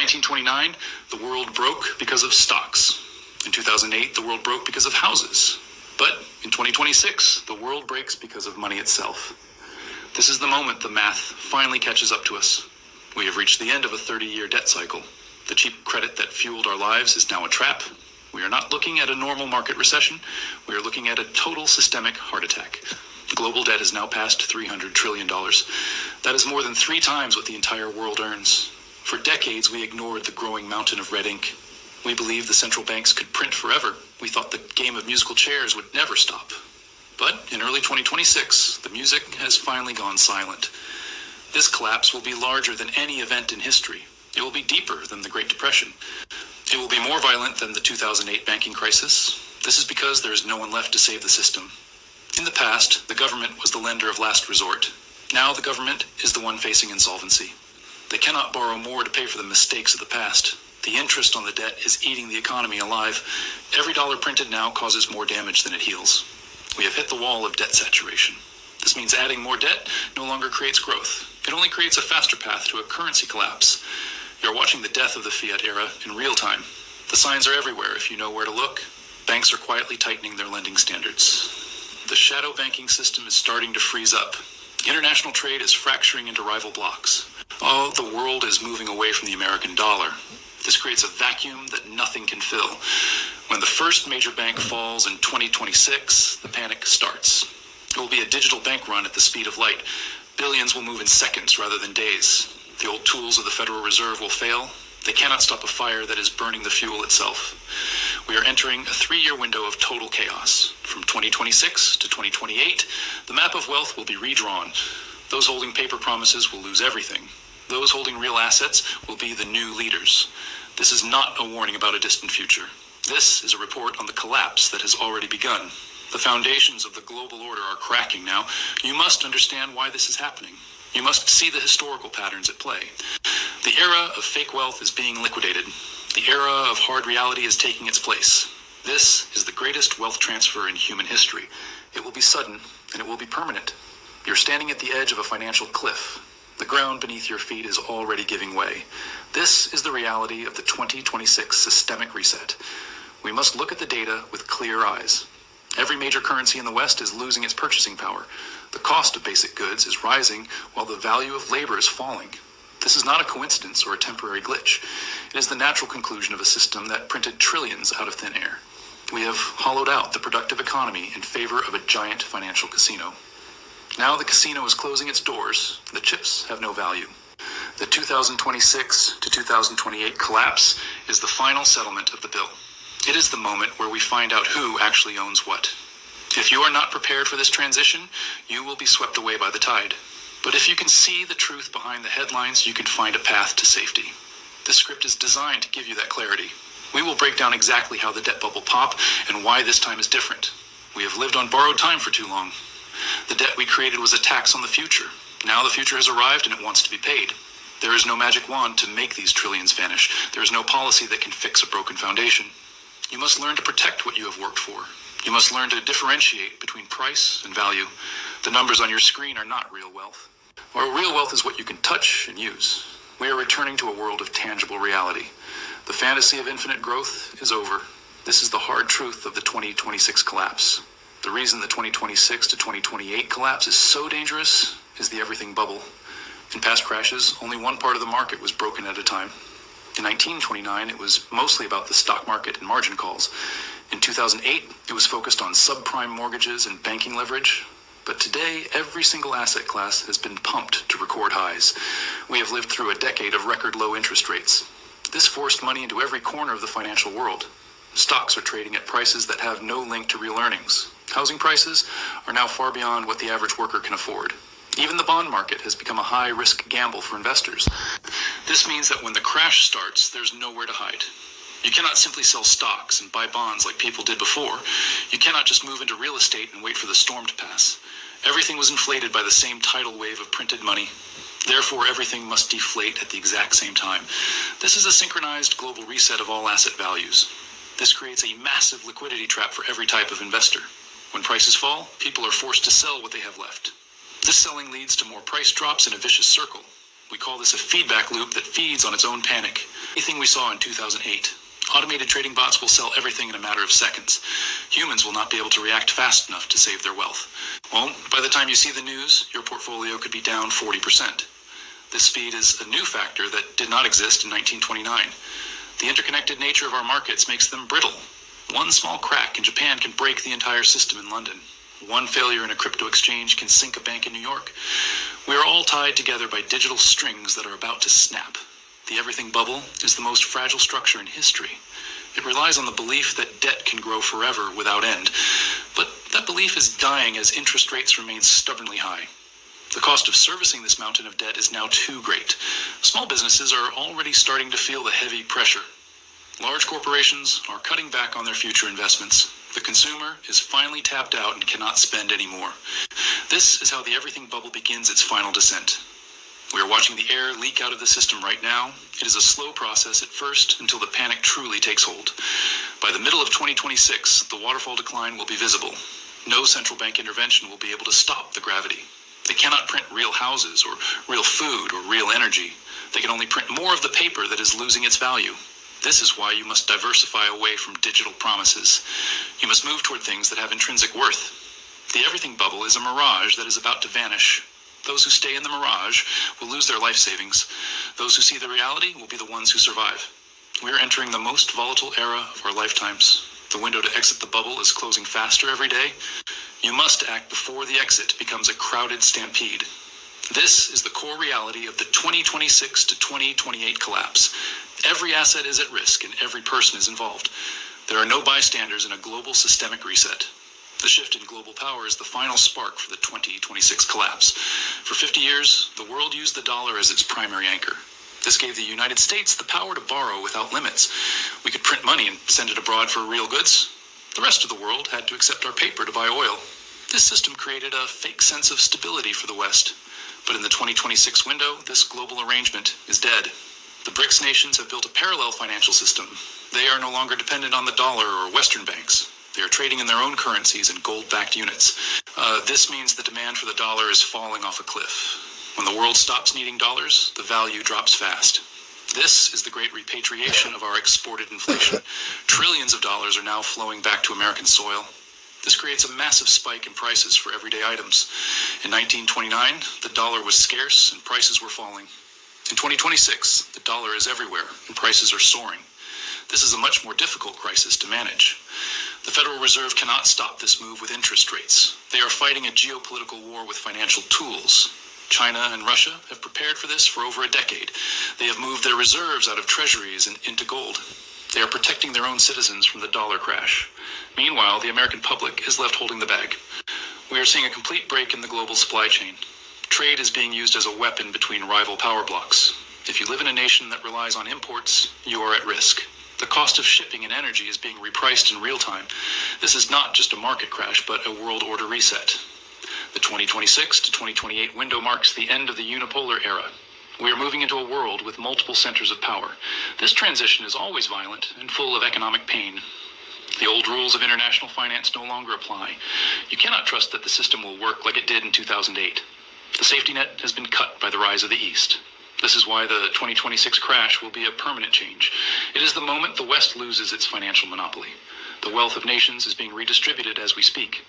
1929, the world broke because of stocks. In 2008, the world broke because of houses. But in 2026, the world breaks because of money itself. This is the moment the math finally catches up to us. We have reached the end of a 30-year debt cycle. The cheap credit that fueled our lives is now a trap. We are not looking at a normal market recession. We are looking at a total systemic heart attack. Global debt has now passed $300 trillion. That is more than 3 times what the entire world earns. For decades, we ignored the growing mountain of red ink. We believed the central banks could print forever. We thought the game of musical chairs would never stop. But in early 2026, the music has finally gone silent. This collapse will be larger than any event in history. It will be deeper than the Great Depression. It will be more violent than the 2008 banking crisis. This is because there is no one left to save the system. In the past, the government was the lender of last resort. Now the government is the one facing insolvency. They cannot borrow more to pay for the mistakes of the past. The interest on the debt is eating the economy alive. Every dollar printed now causes more damage than it heals. We have hit the wall of debt saturation. This means adding more debt no longer creates growth. It only creates a faster path to a currency collapse. You're watching the death of the fiat era in real time. The signs are everywhere if you know where to look. Banks are quietly tightening their lending standards. The shadow banking system is starting to freeze up. International trade is fracturing into rival blocks. Oh, the world is moving away from the American dollar. This creates a vacuum that nothing can fill. When the first major bank falls in 2026, the panic starts. It will be a digital bank run at the speed of light. Billions will move in seconds rather than days. The old tools of the Federal Reserve will fail. They cannot stop a fire that is burning the fuel itself. We are entering a 3-year window of total chaos. From 2026 to 2028, the map of wealth will be redrawn. Those holding paper promises will lose everything. Those holding real assets will be the new leaders. This is not a warning about a distant future. This is a report on the collapse that has already begun. The foundations of the global order are cracking now. You must understand why this is happening. You must see the historical patterns at play. The era of fake wealth is being liquidated. The era of hard reality is taking its place. This is the greatest wealth transfer in human history. It will be sudden, and it will be permanent. You're standing at the edge of a financial cliff. The ground beneath your feet is already giving way. This is the reality of the 2026 systemic reset. We must look at the data with clear eyes. Every major currency in the West is losing its purchasing power. The cost of basic goods is rising while the value of labor is falling. This is not a coincidence or a temporary glitch. It is the natural conclusion of a system that printed trillions out of thin air. We have hollowed out the productive economy in favor of a giant financial casino. Now the casino is closing its doors. The chips have no value. The 2026 to 2028 collapse is the final settlement of the bill. It is the moment where we find out who actually owns what. If you are not prepared for this transition, you will be swept away by the tide. But if you can see the truth behind the headlines, you can find a path to safety. This script is designed to give you that clarity. We will break down exactly how the debt bubble popped and why this time is different. We have lived on borrowed time for too long. The debt we created was a tax on the future. Now the future has arrived and it wants to be paid. There is no magic wand to make these trillions vanish. There is no policy that can fix a broken foundation. You must learn to protect what you have worked for. You must learn to differentiate between price and value. The numbers on your screen are not real wealth. Or real wealth is what you can touch and use. We are returning to a world of tangible reality. The fantasy of infinite growth is over. This is the hard truth of the 2026 collapse. The reason the 2026 to 2028 collapse is so dangerous is the everything bubble. In past crashes, only one part of the market was broken at a time. In 1929, it was mostly about the stock market and margin calls. In 2008, it was focused on subprime mortgages and banking leverage. But today, every single asset class has been pumped to record highs. We have lived through a decade of record low interest rates. This forced money into every corner of the financial world. Stocks are trading at prices that have no link to real earnings. Housing prices are now far beyond what the average worker can afford. Even the bond market has become a high-risk gamble for investors. This means that when the crash starts, there's nowhere to hide. You cannot simply sell stocks and buy bonds like people did before. You cannot just move into real estate and wait for the storm to pass. Everything was inflated by the same tidal wave of printed money. Therefore, everything must deflate at the exact same time. This is a synchronized global reset of all asset values. This creates a massive liquidity trap for every type of investor. When prices fall, people are forced to sell what they have left. This selling leads to more price drops in a vicious circle. We call this a feedback loop that feeds on its own panic. Anything we saw in 2008. Automated trading bots will sell everything in a matter of seconds. Humans will not be able to react fast enough to save their wealth. Well, by the time you see the news, your portfolio could be down 40%. This speed is a new factor that did not exist in 1929. The interconnected nature of our markets makes them brittle. One small crack in Japan can break the entire system in London. One failure in a crypto exchange can sink a bank in New York. We are all tied together by digital strings that are about to snap. The everything bubble is the most fragile structure in history. It relies on the belief that debt can grow forever without end. But that belief is dying as interest rates remain stubbornly high. The cost of servicing this mountain of debt is now too great. Small businesses are already starting to feel the heavy pressure. Large corporations are cutting back on their future investments. The consumer is finally tapped out and cannot spend anymore. This is how the everything bubble begins its final descent. We are watching the air leak out of the system right now. It is a slow process at first until the panic truly takes hold. By the middle of 2026, the waterfall decline will be visible. No central bank intervention will be able to stop the gravity. They cannot print real houses or real food or real energy. They can only print more of the paper that is losing its value. This is why you must diversify away from digital promises. You must move toward things that have intrinsic worth. The everything bubble is a mirage that is about to vanish. Those who stay in the mirage will lose their life savings. Those who see the reality will be the ones who survive. We are entering the most volatile era of our lifetimes. The window to exit the bubble is closing faster every day. You must act before the exit becomes a crowded stampede. This is the core reality of the 2026 to 2028 collapse. Every asset is at risk and every person is involved. There are no bystanders in a global systemic reset. The shift in global power is the final spark for the 2026 collapse. For 50 years, the world used the dollar as its primary anchor. This gave the United States the power to borrow without limits. We could print money and send it abroad for real goods. The rest of the world had to accept our paper to buy oil. This system created a fake sense of stability for the West. But in the 2026 window, this global arrangement is dead. The BRICS nations have built a parallel financial system. They are no longer dependent on the dollar or Western banks. They are trading in their own currencies and gold-backed units. This means the demand for the dollar is falling off a cliff. When the world stops needing dollars, the value drops fast. This is the great repatriation of our exported inflation. Trillions of dollars are now flowing back to American soil. This creates a massive spike in prices for everyday items. In 1929, the dollar was scarce and prices were falling. In 2026, the dollar is everywhere and prices are soaring. This is a much more difficult crisis to manage. The Federal Reserve cannot stop this move with interest rates. They are fighting a geopolitical war with financial tools. China and Russia have prepared for this for over a decade. They have moved their reserves out of treasuries and into gold. They are protecting their own citizens from the dollar crash. Meanwhile, the American public is left holding the bag. We are seeing a complete break in the global supply chain. Trade is being used as a weapon between rival power blocks. If you live in a nation that relies on imports, you are at risk. The cost of shipping and energy is being repriced in real time. This is not just a market crash, but a world order reset. The 2026 to 2028 window marks the end of the unipolar era. We are moving into a world with multiple centers of power. This transition is always violent and full of economic pain. The old rules of international finance no longer apply. You cannot trust that the system will work like it did in 2008. The safety net has been cut by the rise of the East. This is why the 2026 crash will be a permanent change. It is the moment the West loses its financial monopoly. The wealth of nations is being redistributed as we speak.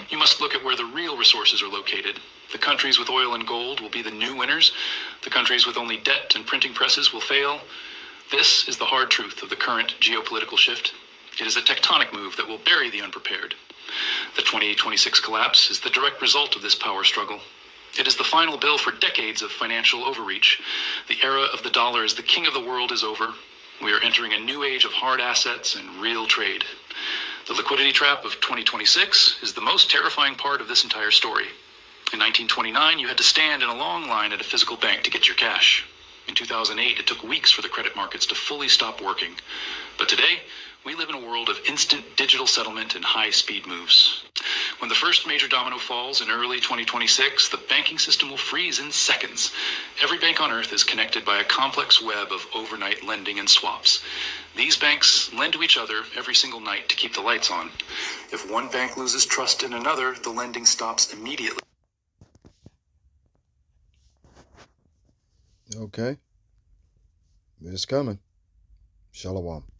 You must look at where the real resources are located. The countries with oil and gold will be the new winners. The countries with only debt and printing presses will fail. This is the hard truth of the current geopolitical shift. It is a tectonic move that will bury the unprepared. The 2026 collapse is the direct result of this power struggle. It is the final bill for decades of financial overreach. The era of the dollar as the king of the world is over. We are entering a new age of hard assets and real trade. The liquidity trap of 2026 is the most terrifying part of this entire story. In 1929, you had to stand in a long line at a physical bank to get your cash. In 2008, it took weeks for the credit markets to fully stop working. But today, we live in a world of instant digital settlement and high-speed moves. When the first major domino falls in early 2026, the banking system will freeze in seconds. Every bank on Earth is connected by a complex web of overnight lending and swaps. These banks lend to each other every single night to keep the lights on. If one bank loses trust in another, the lending stops immediately. Okay. It's coming. Shalom.